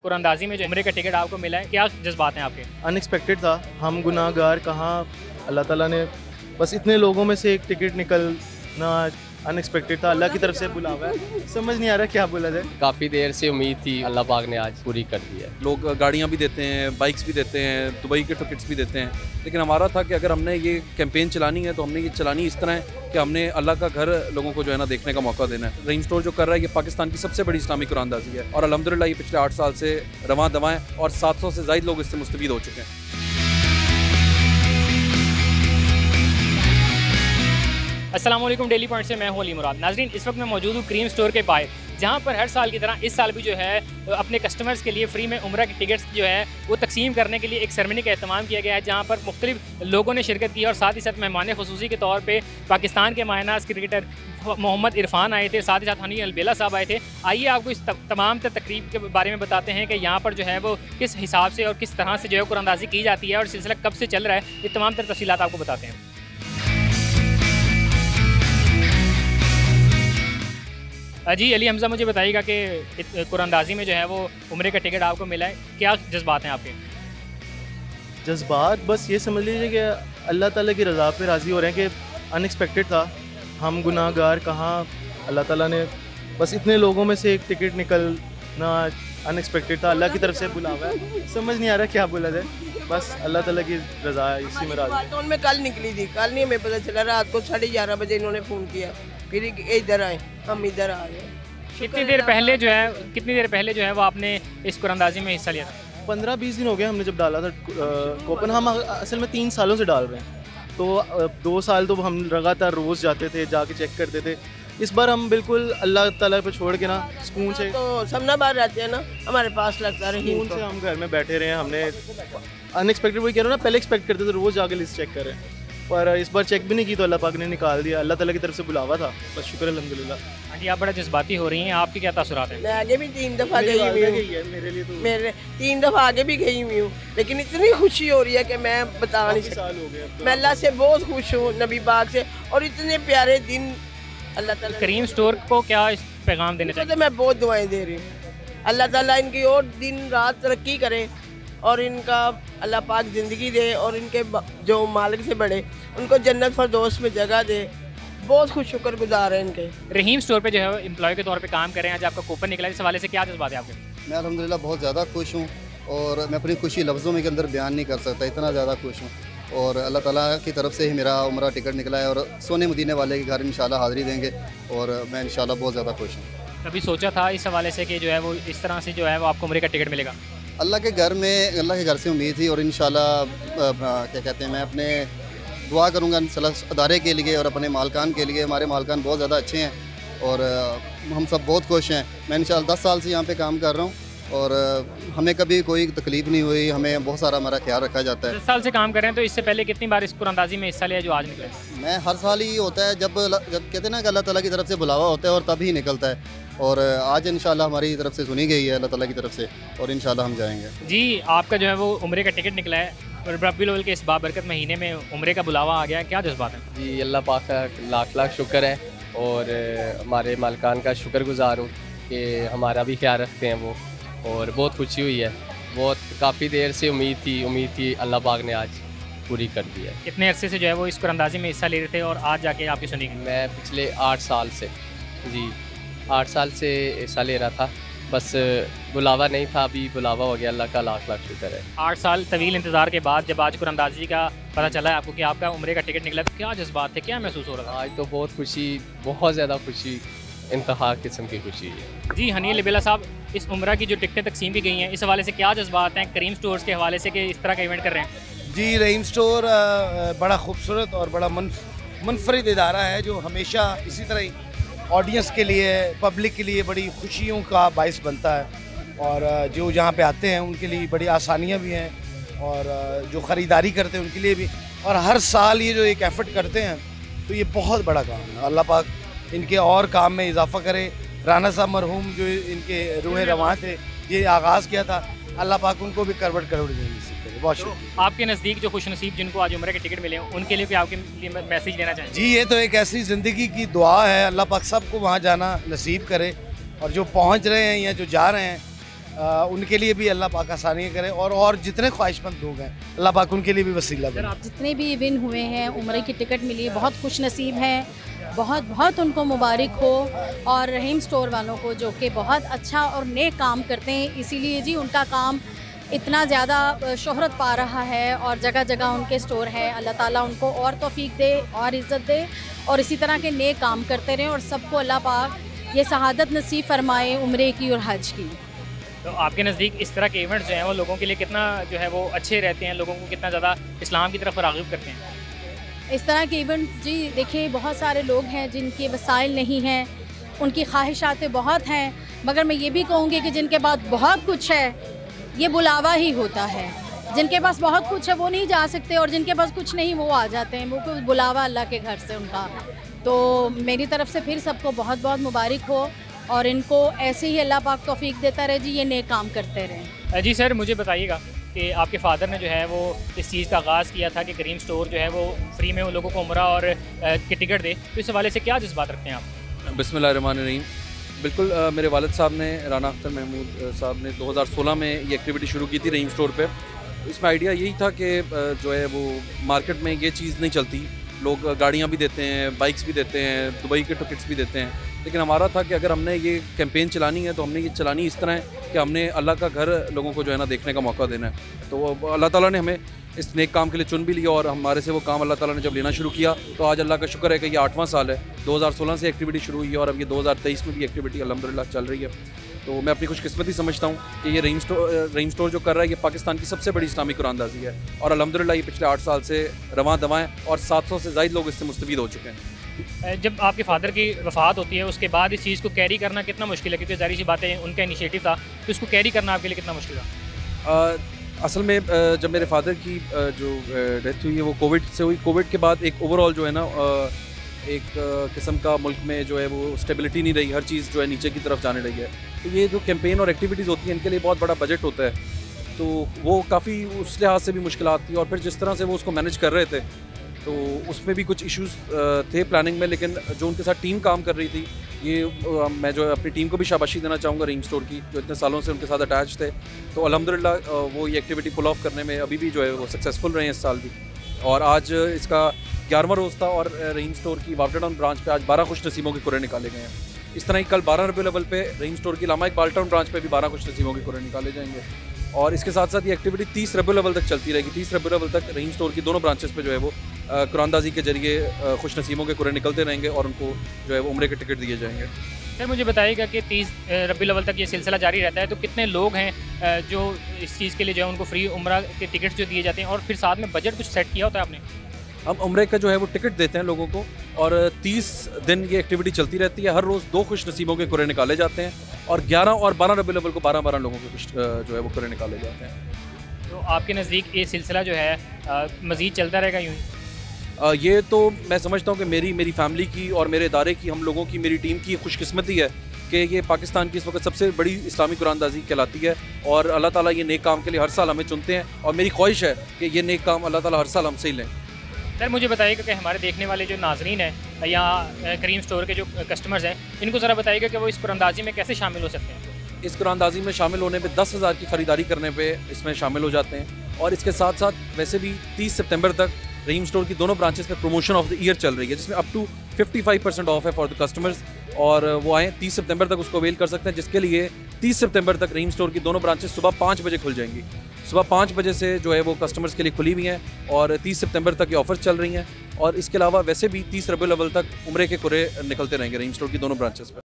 कुरानंदाजी में जो उम्रे का टिकट आपको मिला है, क्या जज्बात हैं आपके? अनएक्सपेक्टेड था। हम गुनाहगार कहाँ, अल्लाह ताला ने बस इतने लोगों में से एक टिकट निकलना अनएक्सपेक्टेड था। अल्लाह की तरफ से बुलावा है, समझ नहीं आ रहा क्या बोला जाए। काफ़ी देर से उम्मीद थी, अल्लाह पाक ने आज पूरी कर दी है। लोग गाड़ियाँ भी देते हैं, बाइक्स भी देते हैं, दुबई के टिकट्स भी देते हैं, लेकिन हमारा था कि अगर हमने ये कैंपेन चलानी है तो हमने ये चलानी इस तरह है कि हमने अल्लाह का घर लोगों को जो है ना देखने का मौका देना है। रहीम स्टोर जो कर रहा है ये पाकिस्तान की सबसे बड़ी इस्लामी कुरानंदाजी है और अल्हम्दुलिल्लाह ये पिछले 8 साल से रवां दवां है और 700 से ज़ायद लोग इससे मुस्तफ़ीद हो चुके हैं। अस्सलाम वालेकुम, डेली पॉइंट से मैं हूं अली मुराद। नाज़रीन, इस वक्त मैं मौजूद हूं क्रीम स्टोर के बाहर, जहां पर हर साल की तरह इस साल भी जो है अपने कस्टमर्स के लिए फ्री में उम्रा के टिकट्स जो है वो तकसीम करने के लिए एक सेरेमनी का एहतमाम किया गया है, जहां पर मुख्तलिफ लोगों ने शिरकत की और साथ ही साथ मेहमान खुसूसी के तौर पर पाकिस्तान के मायनाज़ क्रिकेटर मोहम्मद इरफान आए थे, साथ ही साथ हनी अलबेला साहब आए थे। आइए आपको इस तमाम तकरीब के बारे में बताते हैं कि यहाँ पर जो है वो किस हिसाब से और किस तरह से जो है कुरानंदाजी की जाती है और सिलसिला कब से चल रहा है, ये तमाम तर तफसीलात आपको बताते हैं। जी अली हमज़ा, मुझे बताइएगा कि कुरानंदाजी में जो है वो उम्रे का टिकट आपको मिला है, क्या जज्बात हैं आपके? जज्बात बस ये समझ लीजिए कि अल्लाह ताला की रज़ा पे राज़ी हो रहे हैं कि अनएक्सपेक्टेड था। हम गुनाहगार कहाँ, अल्लाह ताला ने बस इतने लोगों में से एक टिकट निकलना अनएक्सपेक्टेड था। अल्लाह की तरफ से बुलावा है, समझ नहीं आ रहा क्या बोला जाए। बस अल्लाह ताला की रज़ा है, इसी में राज़ी। मैं कल निकली थी, कल नहीं हमें पता चला, रात को 11:30 बजे इन्होंने फ़ोन किया, फिर इधर आए, हम इधर आ गए। कितनी देर पहले जो है वो आपने इस कुरानंदाजी में हिस्सा लिया था? 15-20 दिन हो गए हमने जब डाला था कूपन। हम असल में 3 सालों से डाल रहे हैं, तो 2 साल तो हम लगातार रोज़ जाते थे, जाके चेक करते थे। इस बार हम बिल्कुल अल्लाह ताला पे छोड़ के ना सुकून से, तो समना बाहर रहते हैं ना, हमारे पास लगता है सुकून से हम घर में बैठे रहे हैं। हमने अनएक्सपेक्टेड वही कह रहा हूँ ना, पहले एक्सपेक्ट करते थे रोज़ जाके लिस्ट चेक करें, पर इस बार चेक भी नहीं की तो अल्लाह पाक ने निकाल दिया। अल्लाह ताला की तरफ से बुलावा था, बस शुक्र अल्हम्दुलिल्लाह। हाँ जी, आप बड़ा जज्बाती हो रही हैं, आपकी क्या तासुरात हैं? मैं आगे भी 3 दफ़ा गई हुई हूँ, मेरे लिए तो मेरे 3 दफ़ा आगे भी गई हुई हूँ, लेकिन इतनी खुशी हो रही है कि मैं बता नहीं सकती। साल हो गए। मैं अल्लाह से बहुत खुश हूँ, नबी पाक से, और इतने प्यारे दिन अल्लाह ताला। करीम स्टोर को क्या इस पैगाम देना चाहिए? मैं बहुत दुआएं दे रही हूँ, अल्लाह ताला इनकी और दिन रात तरक्की करे और इनका अल्लाह पाक ज़िंदगी दे और इनके जो मालिक से बड़े उनको जन्नत फरदौस में जगह दे। बहुत खुश शुक्रगुजार है इनके। रहीम स्टोर पे जो है एम्प्लॉय के तौर पे काम कर रहे हैं, आज आपका कूपन निकला, इस हवाले से क्या जज्बात है आपके? मैं अल्हम्दुलिल्लाह बहुत ज़्यादा खुश हूँ और मैं अपनी खुशी लफ्ज़ों में के अंदर बयान नहीं कर सकता, इतना ज़्यादा खुश हूँ। और अल्लाह ताला की तरफ से ही मेरा उम्रा टिकट निकला है और सोने मदीने वाले के घर इंशाल्लाह हाज़िरी देंगे और मैं इंशाल्लाह बहुत ज़्यादा खुश हूँ। कभी सोचा था इस हवाले से कि जो है वो इस तरह से जो है वो आपको उम्रे का टिकट मिलेगा? अल्लाह के घर से उम्मीद थी और इंशाल्लाह क्या कहते हैं, मैं अपने दुआ करूँगा इंशाल्लाह अदारे के लिए और अपने मालकान के लिए। हमारे मालकान बहुत ज़्यादा अच्छे हैं और हम सब बहुत खुश हैं। मैं इंशाल्लाह 10 साल से यहाँ पे काम कर रहा हूँ और हमें कभी कोई तकलीफ़ नहीं हुई, हमें बहुत सारा हमारा ख्याल रखा जाता है। 10 साल से काम कर रहे हैं, तो इससे पहले कितनी बार इस कुरानंदाजी में हिस्सा लिया जो आज निकले? मैं हर साल ही होता है, जब कहते हैं ना कि अल्लाह ताला की तरफ से बुलावा होता है और तभी निकलता है, और आज इंशाल्लाह हमारी तरफ से सुनी गई है अल्लाह ताला की तरफ से और इंशाल्लाह हम जाएंगे। जी, आपका जो है वो उम्रे का टिकट निकला है और रबीउल अव्वल के इस बाबरकत महीने में उम्रे का बुलावा आ गया है, क्या जज्बात है? जी अल्लाह पाक का लाख लाख शुक्र है और हमारे मालकान का शुक्रगुजार हूँ कि हमारा भी ख्याल रखते हैं वो, और बहुत खुशी हुई है। बहुत काफ़ी देर से उम्मीद थी, अल्लाह पाक ने आज पूरी कर दी है। कितने अरसे से जो है वो इस कुरानंदाजी में हिस्सा ले रहे थे और आज जाके आपकी सुनी गई? मैं पिछले 8 साल से, जी 8 साल से हिस्सा ले रहा था, बस बुलावा नहीं था, अभी बुलावा हो गया, अल्लाह का लाख लाख शुक्र है। 8 साल तवील इंतज़ार के बाद जब आज कुरानंदाजी का पता चला है आपको कि आपका उम्रे का टिकट निकला, तो क्या जज्बात थे, क्या महसूस हो रहा था? आज तो बहुत खुशी, बहुत ज़्यादा खुशी, इंतहा किस्म की खुशी है। जी हनी अलबेला साहब, इस उम्रा की जो टिकटें तकसीम की गई हैं, इस हवाले से क्या जज्बात हैं करीम स्टोर्स के हवाले से कि इस तरह का इवेंट कर रहे हैं? जी रहीम स्टोर बड़ा खूबसूरत और बड़ा मुनफरिद इदारा है जो हमेशा इसी तरह ही ऑडियंस के लिए, पब्लिक के लिए बड़ी खुशियों का बाइस बनता है और जो यहाँ पे आते हैं उनके लिए बड़ी आसानियाँ भी हैं और जो ख़रीदारी करते हैं उनके लिए भी, और हर साल ये जो एक एफ़र्ट करते हैं तो ये बहुत बड़ा काम है। अल्लाह पाक इनके और काम में इजाफ़ा करे। राना साहब मरहूम जो इनके रूह रवां थे, ये आगाज़ किया था, अल्लाह पाक उनको भी करवट नसीब करे। बहुत शुक्रिया। आपके नज़दीक जो खुशनसीब जिनको आज उम्रे के टिकट मिले हैं, उनके लिए भी आपके लिए मैसेज देना चाहिए? जी ये तो एक ऐसी ज़िंदगी की दुआ है, अल्लाह पाक सबको वहाँ जाना नसीब करे, और जो पहुँच रहे हैं या जो जा रहे हैं उनके लिए भी अल्लाह पाक आसानी करे, और जितने ख्वाहिशमंद लोग हैं अल्लाह पाक उनके लिए भी वसीला बने। जितने भी विन हुए हैं, उम्र की टिकट मिली, बहुत खुश नसीब हैं, बहुत बहुत उनको मुबारक हो। और रहीम स्टोर वालों को जो कि बहुत अच्छा और नेक काम करते हैं, इसीलिए जी उनका काम इतना ज़्यादा शोहरत पा रहा है और जगह जगह उनके स्टोर हैं। अल्लाह ताला उनको और तौफीक दे और इज़्ज़त दे और इसी तरह के नेक काम करते रहें और सबको अल्लाह पाक ये शहादत नसीब फरमाए उम्रे की और हज की। तो आपके नज़दीक इस तरह के इवेंट्स जो हैं वो लोगों के लिए कितना जो है वो अच्छे रहते हैं, लोगों को कितना ज़्यादा इस्लाम की तरफ राग़िब करते हैं? इस तरह के इवेंट्स जी देखिए, बहुत सारे लोग हैं जिनके वसाइल नहीं हैं, उनकी ख्वाहिशातें बहुत हैं, मगर मैं ये भी कहूँगी कि जिनके पास बहुत कुछ है ये बुलावा ही होता है। जिनके पास बहुत कुछ है वो नहीं जा सकते और जिनके पास कुछ नहीं वो आ जाते हैं, वो बुलावा अल्लाह के घर से उनका। तो मेरी तरफ से फिर सबको बहुत बहुत मुबारक हो और इनको ऐसे ही अल्लाह पाक तौफीक देता रहे जी, ये नेक काम करते रहें। जी सर, मुझे बताइएगा कि आपके फ़ादर ने जो है वो इस चीज़ का आगाज़ किया था कि करीम स्टोर जो है वो फ्री में उन लोगों को उम्रा और की टिकट दे, तो इस हवाले से क्या जज्बात रखते हैं आप? बिस्मिल्लाहिर्रहमानिर्रहीम। बिल्कुल, मेरे वालिद साहब ने, राना अख्तर महमूद साहब ने 2016 में ये एक्टिविटी शुरू की थी रहीम स्टोर पे। इसमें आइडिया यही था कि जो है वो मार्केट में ये चीज़ नहीं चलती, लोग गाड़ियाँ भी देते हैं, बाइक्स भी देते हैं, दुबई के टिकट्स भी देते हैं, लेकिन हमारा था कि अगर हमने ये कैंपेन चलानी है तो हमने ये चलानी इस तरह है कि हमने अल्लाह का घर लोगों को जो है ना देखने का मौका देना है। तो अल्लाह ताला ने हमें इस नेक काम के लिए चुन भी लिया और हमारे से वो काम अल्लाह ताला ने जब लेना शुरू किया तो आज अल्लाह का शुक्र है कि ये 8वां साल है। 2016 से एक्टिविटी शुरू हुई है और अब ये 2023 में भी एक्टिविटी अल्हम्दुलिल्लाह चल रही है। तो मैं अपनी खुशकिस्मती समझता हूँ कि ये रहीम स्टोर जो कर रहा है ये पाकिस्तान की सबसे बड़ी इस्लामी कुरानदाजी है और अल्हम्दुलिल्लाह ये पिछले 8 साल से रवां दवां है और 700 से ज़ायद लोग इससे मुस्तफ़ीद हो चुके हैं। जब आपके फ़ादर की वफ़ात होती है उसके बाद इस चीज़ को कैरी करना कितना मुश्किल है, क्योंकि ज़ाहिर सी बात है उनका इनिशिएटिव था, तो इसको कैरी करना आपके लिए कितना मुश्किल था? असल में जब मेरे फादर की जो डेथ हुई है वो कोविड से हुई। कोविड के बाद एक ओवरऑल जो है ना एक किस्म का मुल्क में जो है वो स्टेबिलिटी नहीं रही, हर चीज़ जो है नीचे की तरफ जाने लगी है। तो ये जो कैंपेन और एक्टिविटीज़ होती हैं इनके लिए बहुत बड़ा बजट होता है, तो वो काफ़ी उस लिहाज से भी मुश्किल थी। और फिर जिस तरह से वो उसको मैनेज कर रहे थे तो उसमें भी कुछ इश्यूज़ थे प्लानिंग में, लेकिन जो उनके साथ टीम काम कर रही थी, ये मैं जो अपनी टीम को भी शाबाशी देना चाहूँगा रहीम स्टोर की, जो इतने सालों से उनके साथ अटैच थे। तो अल्हम्दुलिल्लाह वो ये एक्टिविटी पुल ऑफ करने में अभी भी जो है वो सक्सेसफुल रहे हैं इस साल भी। और आज इसका 11वां रोज़ था और रहीम स्टोर की वापडा टाउन ब्रांच पे आज 12 खुश नसीबों के कुरे निकाले गए हैं। इस तरह ही कल 12 रबीउल अव्वल पे रहीम स्टोर की लामा इकबाल टाउन ब्रांच पे भी 12 खुश नसीबों के कुरे निकाले जाएंगे। और इसके साथ साथ ये एक्टिविटी 30 रबीउल अव्वल तक चलती रहेगी। 30 रबीउल अव्वल तक रहीम स्टोर की दोनों ब्रांचेस पे जो है वो कुरानदाजी के जरिए खुश नसीबों के कुरे निकलते रहेंगे और उनको जो है वो उम्रे के टिकट दिए जाएंगे। सर मुझे बताइएगा कि 30 रबीउल अव्वल तक ये सिलसिला जारी रहता है, तो कितने लोग हैं जो इस चीज़ के लिए जो है उनको फ्री उम्रा के टिकट्स जो दिए जाते हैं, और फिर साथ में बजट कुछ सेट किया होता है आपने? हम उम्रे का जो है वो टिकट देते हैं लोगों को और 30 दिन ये एक्टिविटी चलती रहती है। हर रोज़ 2 खुश नसीबों के कुरे निकाले जाते हैं और 11 और 12 रबीउल अव्वल को 12-12 लोगों के जो है वो कुरे निकाले जाते हैं। तो आपके नज़दीक ये सिलसिला जो है मज़ीद चलता रहेगा यूँ ही? ये तो मैं समझता हूँ कि मेरी फैमिली की और मेरे इदारे की, हम लोगों की, मेरी टीम की खुशकिस्मती है कि ये पाकिस्तान की इस वक्त सबसे बड़ी इस्लामी कुरानदाजी कहलाती है और अल्लाह ताला ये नेक काम के लिए हर साल हमें चुनते हैं और मेरी ख्वाहिश है कि ये नेक काम अल्लाह ताला हर साल हमसे ही लें। सर मुझे बताइएगा कि हमारे देखने वाले जो नाजरीन हैं या करीम स्टोर के जो कस्टमर्स हैं, इनको ज़रा बताइएगा कि वो इस कुरानदाजी में कैसे शामिल हो सकते हैं? इस कुरानदाजी में शामिल होने पे 10,000 की ख़रीदारी करने पे इसमें शामिल हो जाते हैं। और इसके साथ साथ वैसे भी 30 सितंबर तक रहीम स्टोर की दोनों ब्रांचेस में प्रमोशन ऑफ द ईयर चल रही है, जिसमें अप टू 55% ऑफ है फॉर द कस्टमर्स, और वो आएँ 30 सितंबर तक उसको अवेल कर सकते हैं, जिसके लिए 30 सितंबर तक रहीम स्टोर की दोनों ब्रांचेस सुबह 5 बजे खुल जाएंगी। सुबह 5 बजे से जो है वो कस्टमर्स के लिए खुली हुई हैं और 30 सितंबर तक ये ऑफर्स चल रही हैं। और इसके अलावा वैसे भी 30 रबीउल अव्वल तक उम्रे के कुरे निकलते रहेंगे रहीम स्टोर की दोनों ब्रांचेस पर।